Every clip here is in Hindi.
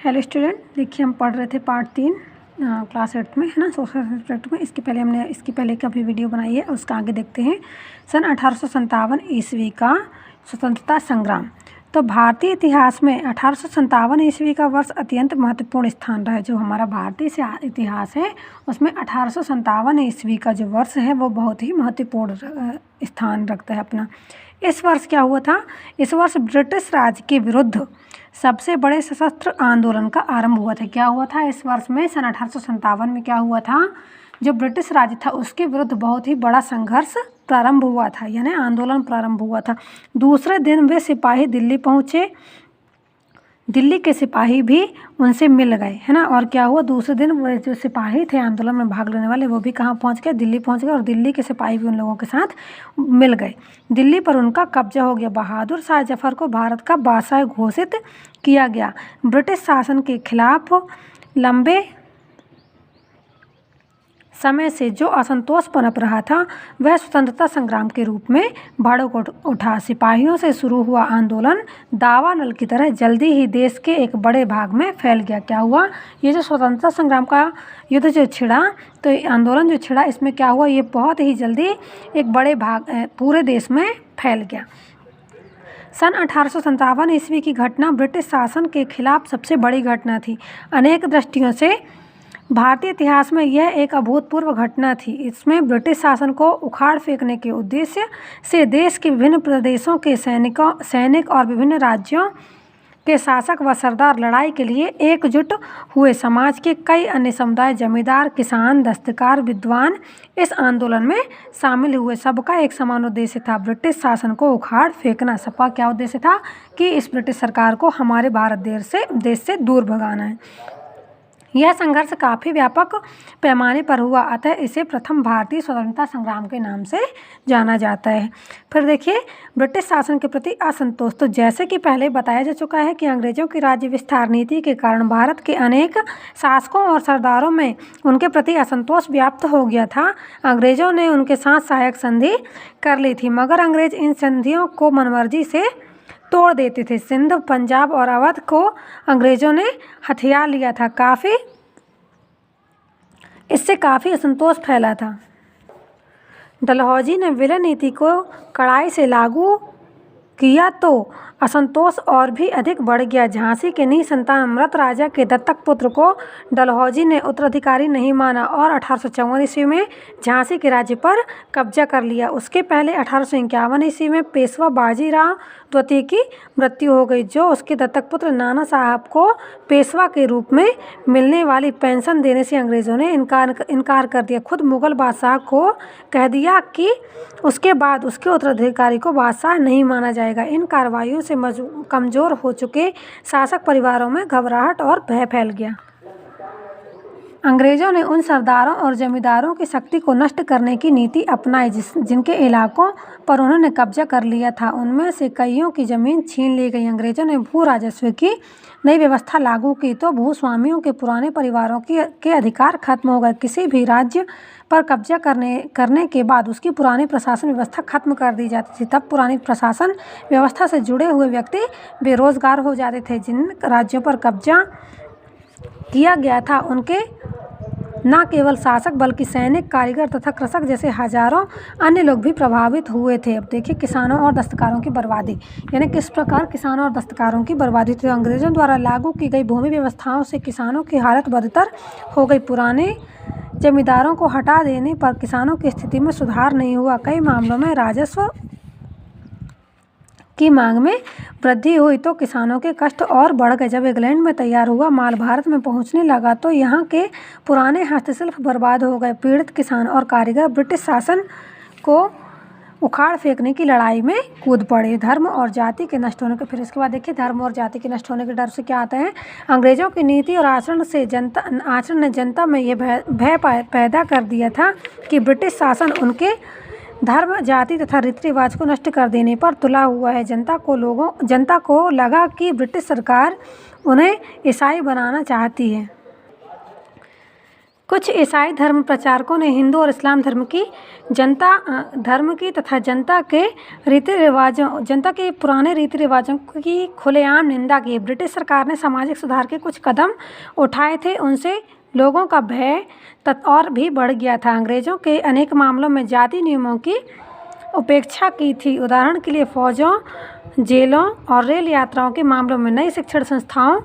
हेलो स्टूडेंट, देखिए हम पढ़ रहे थे पार्ट 3 क्लास 8 में, है ना, सोशल सब्जेक्ट में। इसके पहले का भी वीडियो बनाई है, उसका आगे देखते हैं। सन 1857 ईस्वी का स्वतंत्रता संग्राम। तो भारतीय इतिहास में 1857 ईस्वी का वर्ष अत्यंत महत्वपूर्ण स्थान रहा है। जो हमारा भारतीय इतिहास है उसमें 1857 ईस्वी का जो वर्ष है वो बहुत ही महत्वपूर्ण स्थान रखता है अपना। इस वर्ष क्या हुआ था? इस वर्ष ब्रिटिश राज के विरुद्ध सबसे बड़े सशस्त्र आंदोलन का आरंभ हुआ था। क्या हुआ था इस वर्ष में? सन 1857 में क्या हुआ था? जो ब्रिटिश राज था उसके विरुद्ध बहुत ही बड़ा संघर्ष प्रारंभ हुआ था, यानी आंदोलन प्रारंभ हुआ था। दूसरे दिन वे सिपाही दिल्ली पहुँचे। दिल्ली के सिपाही भी उनसे मिल गए, है ना। और क्या हुआ? दूसरे दिन वो जो सिपाही थे आंदोलन में भाग लेने वाले, वो भी कहाँ पहुँच गए? दिल्ली पहुँच गए। और दिल्ली के सिपाही भी उन लोगों के साथ मिल गए। दिल्ली पर उनका कब्जा हो गया। बहादुर शाह जफर को भारत का बादशाह घोषित किया गया। ब्रिटिश शासन के खिलाफ लंबे समय से जो असंतोष पनप रहा था वह स्वतंत्रता संग्राम के रूप में भड़क उठा। सिपाहियों से शुरू हुआ आंदोलन दावानल की तरह जल्दी ही देश के एक बड़े भाग में फैल गया। क्या हुआ? ये जो स्वतंत्रता संग्राम का युद्ध जो छिड़ा, तो आंदोलन जो छिड़ा, इसमें क्या हुआ? ये बहुत ही जल्दी एक बड़े भाग पूरे देश में फैल गया। सन 1857 ईस्वी की घटना ब्रिटिश शासन के खिलाफ सबसे बड़ी घटना थी। अनेक दृष्टियों से भारतीय इतिहास में यह एक अभूतपूर्व घटना थी। इसमें ब्रिटिश शासन को उखाड़ फेंकने के उद्देश्य से देश के विभिन्न प्रदेशों के सैनिक और विभिन्न राज्यों के शासक व सरदार लड़ाई के लिए एकजुट हुए। समाज के कई अन्य समुदाय, जमींदार, किसान, दस्तकार, विद्वान इस आंदोलन में शामिल हुए। सबका एक समान उद्देश्य था, ब्रिटिश शासन को उखाड़ फेंकना। सबका क्या उद्देश्य था? कि इस ब्रिटिश सरकार को हमारे भारत देश से दूर भगाना है। यह संघर्ष काफ़ी व्यापक पैमाने पर हुआ, अतः इसे प्रथम भारतीय स्वतंत्रता संग्राम के नाम से जाना जाता है। फिर देखिए, ब्रिटिश शासन के प्रति असंतोष। तो जैसे कि पहले बताया जा चुका है कि अंग्रेजों की राज्य विस्तार नीति के कारण भारत के अनेक शासकों और सरदारों में उनके प्रति असंतोष व्याप्त हो गया था। अंग्रेजों ने उनके साथ सहायक संधि कर ली थी, मगर अंग्रेज इन संधियों को मनमर्जी से तोड़ देते थे। सिंध, पंजाब और अवध को अंग्रेजों ने हथिया लिया था। इससे काफ़ी असंतोष फैला था। डलहौजी ने विलय नीति को कड़ाई से लागू किया तो असंतोष और भी अधिक बढ़ गया। झांसी के निसंतान मृत राजा के दत्तक पुत्र को डलहौजी ने उत्तराधिकारी नहीं माना और 1854 ईस्वी में झांसी के राज्य पर कब्जा कर लिया। उसके पहले 1851 ईस्वी में पेशवा बाजीराव द्वितीय की मृत्यु हो गई, जो उसके दत्तक पुत्र नाना साहब को पेशवा के रूप में मिलने वाली पेंशन देने से अंग्रेज़ों ने इनकार कर दिया। खुद मुगल बादशाह को कह दिया कि उसके बाद उसके उत्तराधिकारी को बादशाह नहीं माना जाएगा। इन कार्रवाइयों से कमज़ोर हो चुके शासक परिवारों में घबराहट और भय फैल गया। अंग्रेज़ों ने उन सरदारों और जमींदारों की शक्ति को नष्ट करने की नीति अपनाई जिनके इलाकों पर उन्होंने कब्जा कर लिया था। उनमें से कईयों की ज़मीन छीन ली गई। अंग्रेज़ों ने भू राजस्व की नई व्यवस्था लागू की तो भूस्वामियों के पुराने परिवारों के अधिकार खत्म हो गए। किसी भी राज्य पर कब्जा करने के बाद उसकी पुरानी प्रशासन व्यवस्था खत्म कर दी जाती थी। तब पुरानी प्रशासन व्यवस्था से जुड़े हुए व्यक्ति बेरोजगार हो जाते थे। जिन राज्यों पर कब्जा किया गया था उनके न केवल शासक बल्कि सैनिक, कारीगर तथा कृषक जैसे हजारों अन्य लोग भी प्रभावित हुए थे। अब देखिए, किसानों और दस्तकारों की बर्बादी, यानी किस प्रकार किसानों और दस्तकारों की बर्बादी थी। अंग्रेजों द्वारा लागू की गई भूमि व्यवस्थाओं से किसानों की हालत बदतर हो गई। पुराने जमींदारों को हटा देने पर किसानों की स्थिति में सुधार नहीं हुआ। कई मामलों में राजस्व की मांग में वृद्धि हुई तो किसानों के कष्ट और बढ़ गए। जब इंग्लैंड में तैयार हुआ माल भारत में पहुंचने लगा तो यहाँ के पुराने हस्तशिल्प बर्बाद हो गए। पीड़ित किसान और कारीगर ब्रिटिश शासन को उखाड़ फेंकने की लड़ाई में कूद पड़े। धर्म और जाति के नष्ट होने के, फिर इसके बाद देखिए, धर्म और जाति के नष्ट होने के डर से क्या आता है? अंग्रेजों की नीति और आचरण ने जनता में ये भय पैदा कर दिया था कि ब्रिटिश शासन उनके धर्म, जाति तथा रीति रिवाज को नष्ट कर देने पर तुला हुआ है। जनता को लगा कि ब्रिटिश सरकार उन्हें ईसाई बनाना चाहती है। कुछ ईसाई धर्म प्रचारकों ने हिंदू और इस्लाम धर्म की तथा जनता के पुराने रीति रिवाजों की खुलेआम निंदा की। ब्रिटिश सरकार ने सामाजिक सुधार के कुछ कदम उठाए थे, उनसे लोगों का भय और भी बढ़ गया था। अंग्रेजों के अनेक मामलों में जाति नियमों की उपेक्षा की थी। उदाहरण के लिए फौजों, जेलों और रेल यात्राओं के मामलों में नई शिक्षण संस्थाओं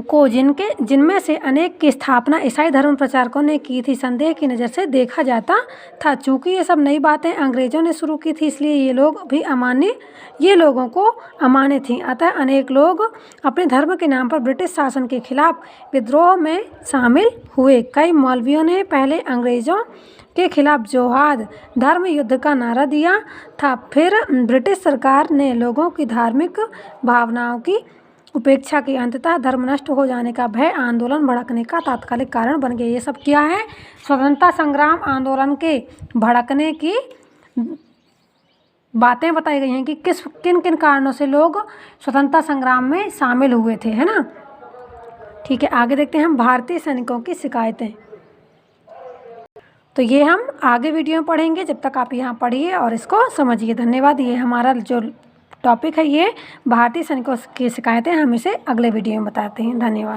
को जिनमें से अनेक की स्थापना ईसाई धर्म प्रचारकों ने की थी, संदेह की नज़र से देखा जाता था। चूँकि ये सब नई बातें अंग्रेज़ों ने शुरू की थी, इसलिए ये लोगों को अमान्य थी। अतः अनेक लोग अपने धर्म के नाम पर ब्रिटिश शासन के खिलाफ विद्रोह में शामिल हुए। कई मौलवियों ने पहले अंग्रेज़ों के खिलाफ जोहाद धर्म युद्ध का नारा दिया था। फिर ब्रिटिश सरकार ने लोगों की धार्मिक भावनाओं की उपेक्षा की। अंततः धर्म नष्ट हो जाने का भय आंदोलन भड़कने का तात्कालिक कारण बन गया। ये सब क्या है? स्वतंत्रता संग्राम आंदोलन के भड़कने की बातें बताई गई हैं कि किन किन कारणों से लोग स्वतंत्रता संग्राम में शामिल हुए थे, है ना। ठीक है, आगे देखते हैं हम भारतीय सैनिकों की शिकायतें। तो ये हम आगे वीडियो में पढ़ेंगे, जब तक आप यहाँ पढ़िए और इसको समझिए। धन्यवाद। ये हमारा जो टॉपिक है ये भारतीय सैनिकों की शिकायतें, हम इसे अगले वीडियो में बताते हैं। धन्यवाद।